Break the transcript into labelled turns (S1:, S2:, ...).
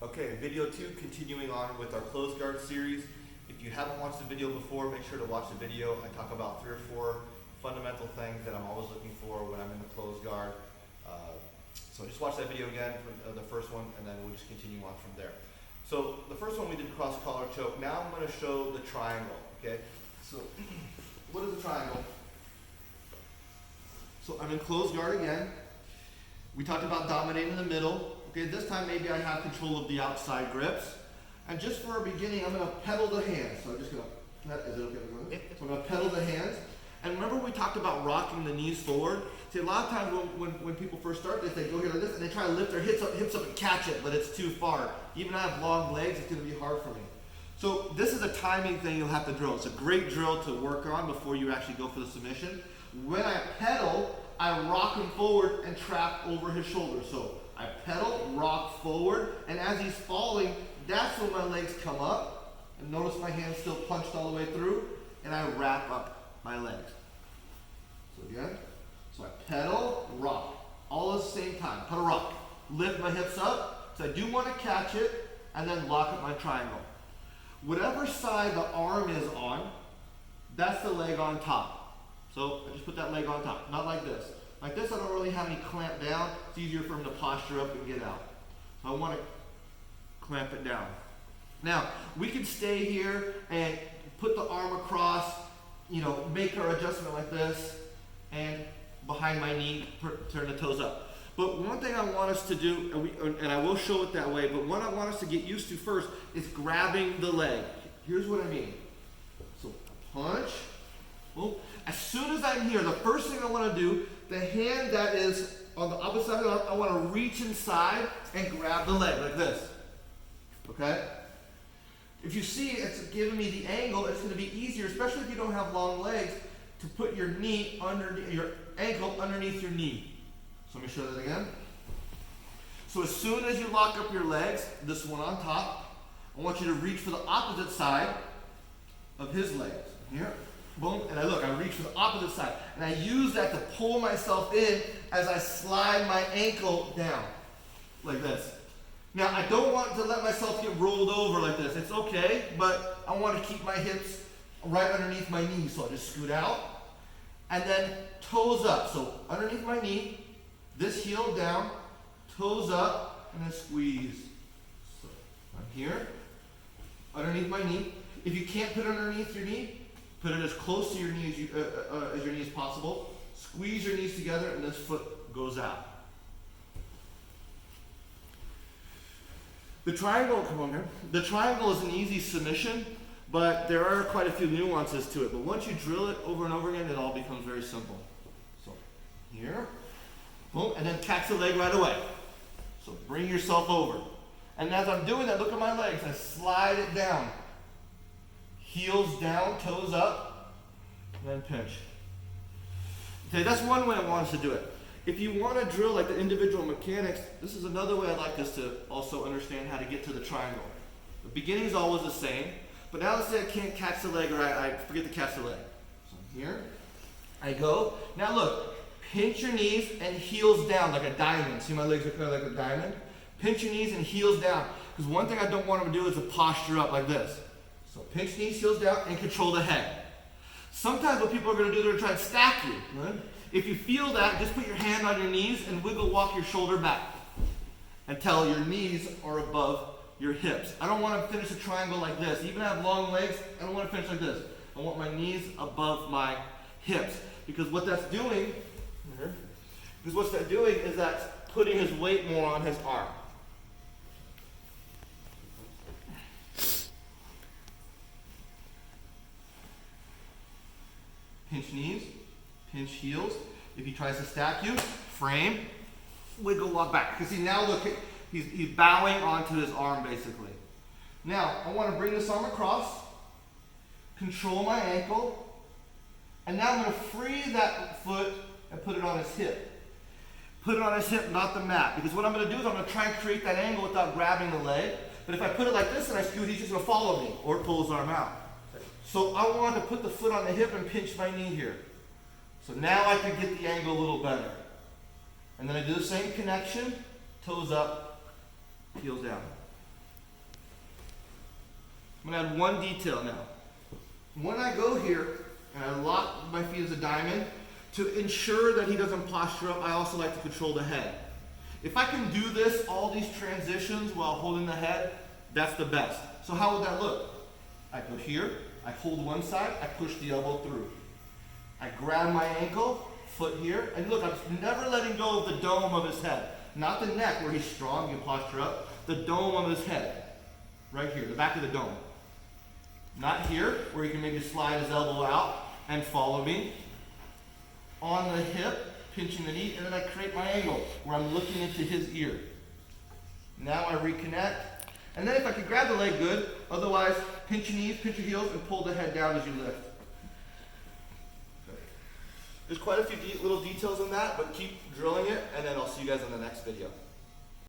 S1: Okay, video 2, continuing on with our closed guard series. If you haven't watched the video before, make sure to watch the video. I talk about 3 or 4 fundamental things that I'm always looking for when I'm in the closed guard. So just watch that video again, for the first one, and then we'll just continue on from there. So the first one we did cross collar choke. Now I'm going to show the triangle, okay? So what is a triangle? So I'm in closed guard again. We talked about dominating the middle. Okay, this time maybe I have control of the outside grips. And just for a beginning, I'm going to pedal the hands. So I'm just going to, is it okay? So I'm going to pedal the hands. And remember we talked about rocking the knees forward? See, a lot of times when people first start this, they go here like this and they try to lift their hips up and catch it, but it's too far. Even I have long legs, it's going to be hard for me. So this is a timing thing you'll have to drill. It's a great drill to work on before you actually go for the submission. When I pedal, I rock him forward and trap over his shoulder. So I pedal, rock forward, and as he's falling, that's when my legs come up. And notice my hand's still punched all the way through, and I wrap up my legs. So again, so I pedal, rock, all at the same time. Pedal, rock, lift my hips up, so I do want to catch it, and then lock up my triangle. Whatever side the arm is on, that's the leg on top. So I just put that leg on top, not like this. Like this, I don't really have any clamp down. It's easier for him to posture up and get out. So I want to clamp it down. Now, we can stay here and put the arm across, make our adjustment like this, and behind my knee, turn the toes up. But one thing I want us to do, and I will show it that way, but what I want us to get used to first is grabbing the leg. Here's what I mean. So punch, boom. As soon as I'm here, the first thing I want to do, the hand that is on the opposite side of the arm, I want to reach inside and grab the leg like this. Okay? If you see it's giving me the angle, it's going to be easier, especially if you don't have long legs, to put your knee underneath your ankle underneath your knee. So let me show that again. So as soon as you lock up your legs, this one on top, I want you to reach for the opposite side of his legs. Here. Boom, and I reach for the opposite side. And I use that to pull myself in as I slide my ankle down, like this. Now, I don't want to let myself get rolled over like this. It's okay, but I want to keep my hips right underneath my knees. So I just scoot out, and then toes up. So underneath my knee, this heel down, toes up, and then squeeze. So I'm here, underneath my knee. If you can't put it underneath your knee, put it as close to your knee as your knee as possible. Squeeze your knees together, and this foot goes out. The triangle, come on here. The triangle is an easy submission, but there are quite a few nuances to it. But once you drill it over and over again, it all becomes very simple. So here, boom, and then catch the leg right away. So bring yourself over. And as I'm doing that, look at my legs. I slide it down. Heels down, toes up, and then pinch. Okay, that's one way I want us to do it. If you want to drill like the individual mechanics, this is another way I'd like us to also understand how to get to the triangle. The beginning is always the same, but now let's say I can't catch the leg or I forget to catch the leg. So here, I go. Now look, pinch your knees and heels down like a diamond. See my legs are kind of like a diamond? Pinch your knees and heels down. Because one thing I don't want them to do is to posture up like this. So pinch knees, heels down, and control the head. Sometimes what people are going to do, they're going to try and stack you. Right? If you feel that, just put your hand on your knees and wiggle walk your shoulder back until your knees are above your hips. I don't want to finish a triangle like this. Even if I have long legs, I don't want to finish like this. I want my knees above my hips. Because what that's doing, is that's putting his weight more on his arm. Pinch knees, pinch heels. If he tries to stack you, frame, wiggle, walk back. Because see, now look, he's bowing onto his arm basically. Now, I want to bring this arm across, control my ankle, and now I'm going to free that foot and put it on his hip. Put it on his hip, not the mat. Because what I'm going to do is I'm going to try and create that angle without grabbing the leg. But if I put it like this and I scoot, he's just going to follow me or pull his arm out. So I want to put the foot on the hip and pinch my knee here. So now I can get the angle a little better. And then I do the same connection, toes up, heels down. I'm gonna add one detail now. When I go here and I lock my feet as a diamond, to ensure that he doesn't posture up, I also like to control the head. If I can do this, all these transitions while holding the head, that's the best. So how would that look? I go here, I hold one side, I push the elbow through. I grab my ankle, foot here, and look, I'm never letting go of the dome of his head. Not the neck where he's strong, you posture up, the dome of his head. Right here, the back of the dome. Not here, where he can maybe slide his elbow out and follow me. On the hip, pinching the knee, and then I create my angle where I'm looking into his ear. Now I reconnect, and then if I can grab the leg, good. Otherwise, pinch your knees, pinch your heels, and pull the head down as you lift. Okay. There's quite a few little details on that, but keep drilling it, and then I'll see you guys on the next video.